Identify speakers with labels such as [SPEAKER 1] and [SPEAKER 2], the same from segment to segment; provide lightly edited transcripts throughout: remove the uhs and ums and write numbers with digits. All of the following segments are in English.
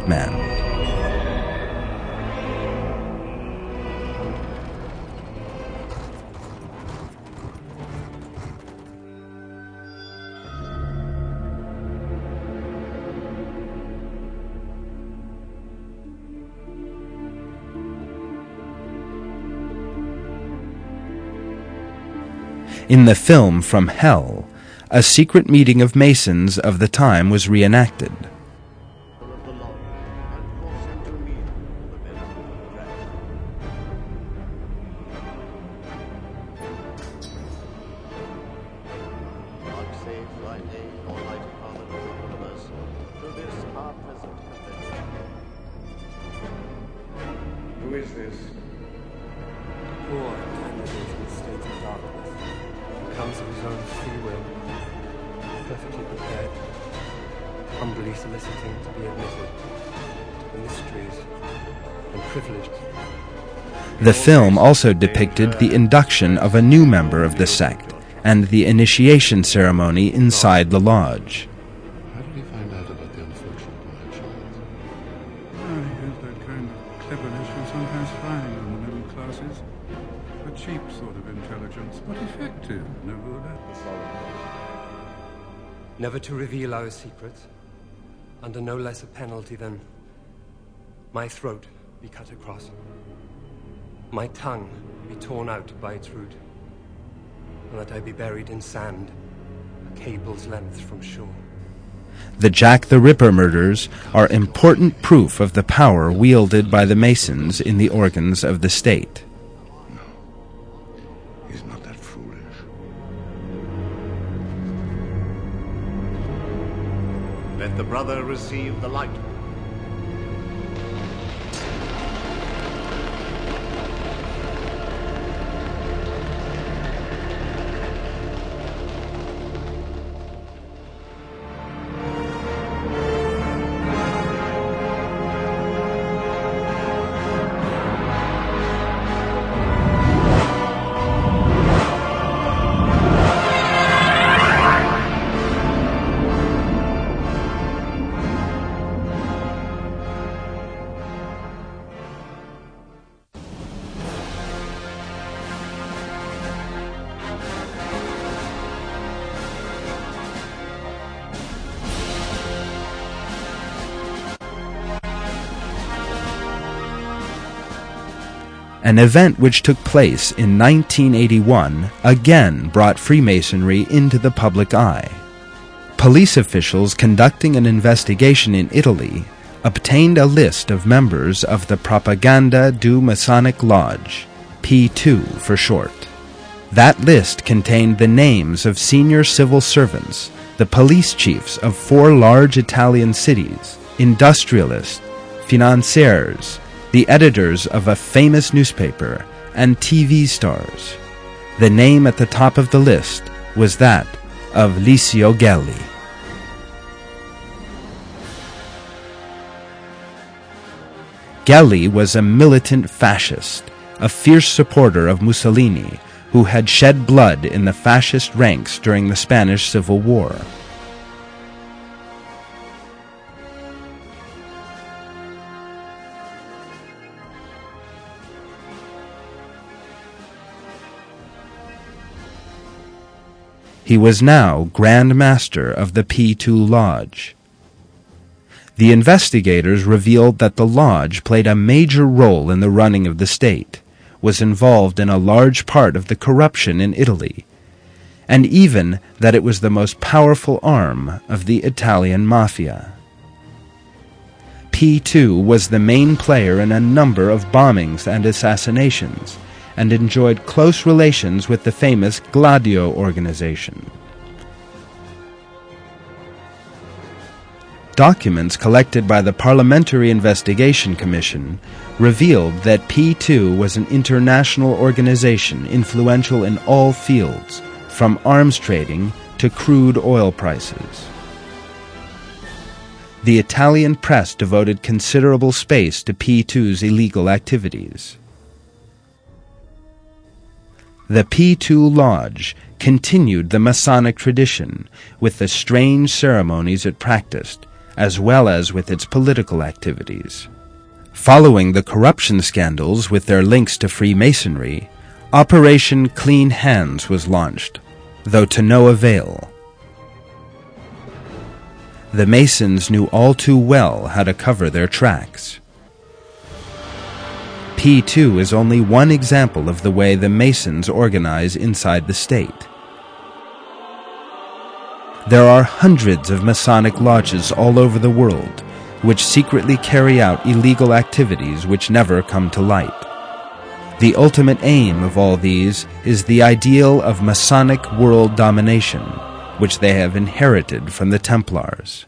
[SPEAKER 1] man. In the film From Hell, a secret meeting of Masons of the time was reenacted.
[SPEAKER 2] Who is this?
[SPEAKER 3] Poor candidate in the state of darkness, comes of his own free will, perfectly prepared, humbly soliciting to be admitted to the mysteries and privileged.
[SPEAKER 1] The film also depicted the induction of a new member of the sect and the initiation ceremony inside the lodge.
[SPEAKER 2] How did he find out about the unfortunate my child?
[SPEAKER 4] He has that kind of cleverness you sometimes find in the middle classes. A cheap sort of intelligence, but effective, nevertheless.
[SPEAKER 3] Never to reveal our secrets, under no less a penalty than my throat be cut across, my tongue be torn out by its root, and that I be buried in sand, a cable's length from shore.
[SPEAKER 1] The Jack the Ripper murders are important proof of the power wielded by the Masons in the organs of the state.
[SPEAKER 2] No, he's not that foolish.
[SPEAKER 5] Let the brother receive the light.
[SPEAKER 1] An event which took place in 1981 again brought Freemasonry into the public eye. Police officials conducting an investigation in Italy obtained a list of members of the Propaganda du Masonic Lodge, P2 for short. That list contained the names of senior civil servants, the police chiefs of 4 large Italian cities, industrialists, financiers, the editors of a famous newspaper, and TV stars. The name at the top of the list was that of Licio Gelli. Gelli was a militant fascist, a fierce supporter of Mussolini, who had shed blood in the fascist ranks during the Spanish Civil War. He was now Grand Master of the P2 Lodge. The investigators revealed that the lodge played a major role in the running of the state, was involved in a large part of the corruption in Italy, and even that it was the most powerful arm of the Italian mafia. P2 was the main player in a number of bombings and assassinations, and enjoyed close relations with the famous Gladio organization. Documents collected by the Parliamentary Investigation Commission revealed that P2 was an international organization influential in all fields, from arms trading to crude oil prices. The Italian press devoted considerable space to P2's illegal activities. The P2 Lodge continued the Masonic tradition with the strange ceremonies it practiced, as well as with its political activities. Following the corruption scandals with their links to Freemasonry, Operation Clean Hands was launched, though to no avail. The Masons knew all too well how to cover their tracks. P2 is only one example of the way the Masons organize inside the state. There are hundreds of Masonic lodges all over the world, which secretly carry out illegal activities which never come to light. The ultimate aim of all these is the ideal of Masonic world domination, which they have inherited from the Templars.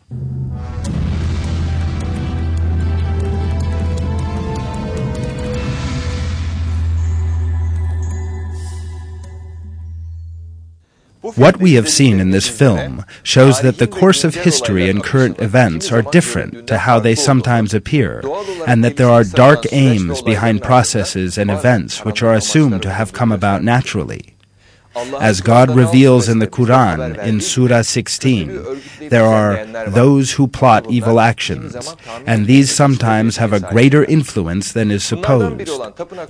[SPEAKER 1] What we have seen in this film shows that the course of history and current events are different to how they sometimes appear, and that there are dark aims behind processes and events which are assumed to have come about naturally. As God reveals in the Quran, in Surah 16, there are those who plot evil actions, and these sometimes have a greater influence than is supposed.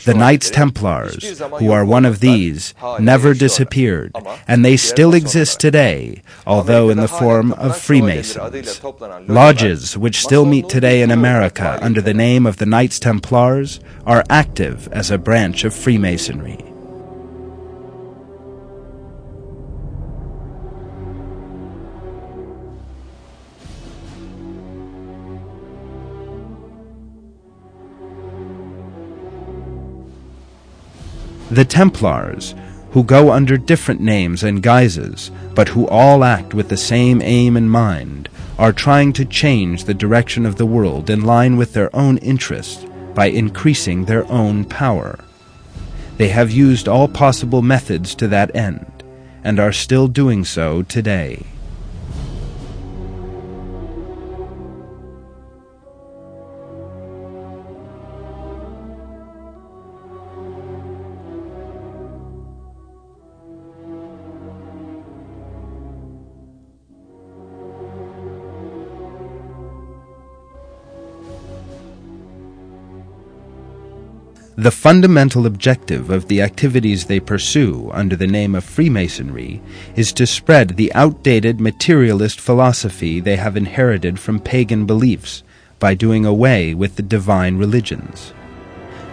[SPEAKER 1] The Knights Templars, who are one of these, never disappeared, and they still exist today, although in the form of Freemasons. Lodges, which still meet today in America under the name of the Knights Templars, are active as a branch of Freemasonry. The Templars, who go under different names and guises, but who all act with the same aim in mind, are trying to change the direction of the world in line with their own interests by increasing their own power. They have used all possible methods to that end, and are still doing so today. The fundamental objective of the activities they pursue under the name of Freemasonry is to spread the outdated materialist philosophy they have inherited from pagan beliefs by doing away with the divine religions.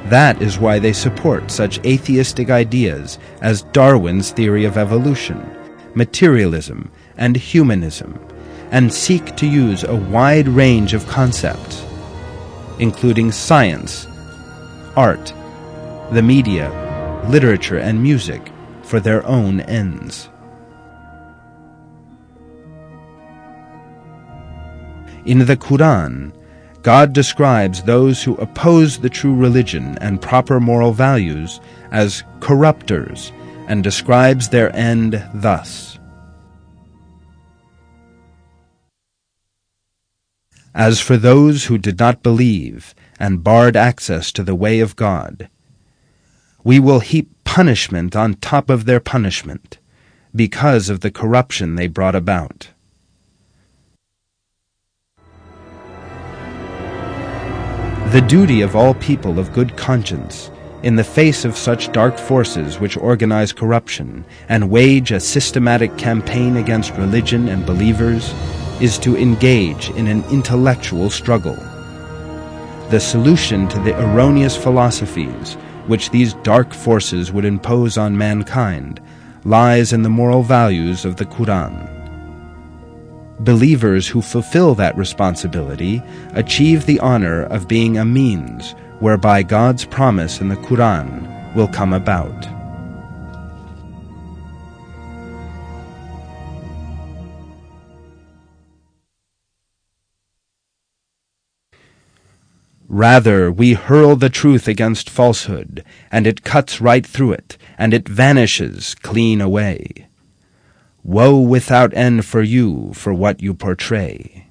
[SPEAKER 1] That is why they support such atheistic ideas as Darwin's theory of evolution, materialism, and humanism, and seek to use a wide range of concepts, including science, art, the media, literature, and music for their own ends. In the Quran, God describes those who oppose the true religion and proper moral values as corrupters, and describes their end thus: As for those who did not believe and barred access to the way of God, we will heap punishment on top of their punishment, because of the corruption they brought about. The duty of all people of good conscience, in the face of such dark forces which organize corruption and wage a systematic campaign against religion and believers, is to engage in an intellectual struggle. The solution to the erroneous philosophies which these dark forces would impose on mankind lies in the moral values of the Quran. Believers who fulfill that responsibility achieve the honor of being a means whereby God's promise in the Quran will come about. Rather, we hurl the truth against falsehood, and it cuts right through it, and it vanishes clean away. Woe without end for you for what you portray.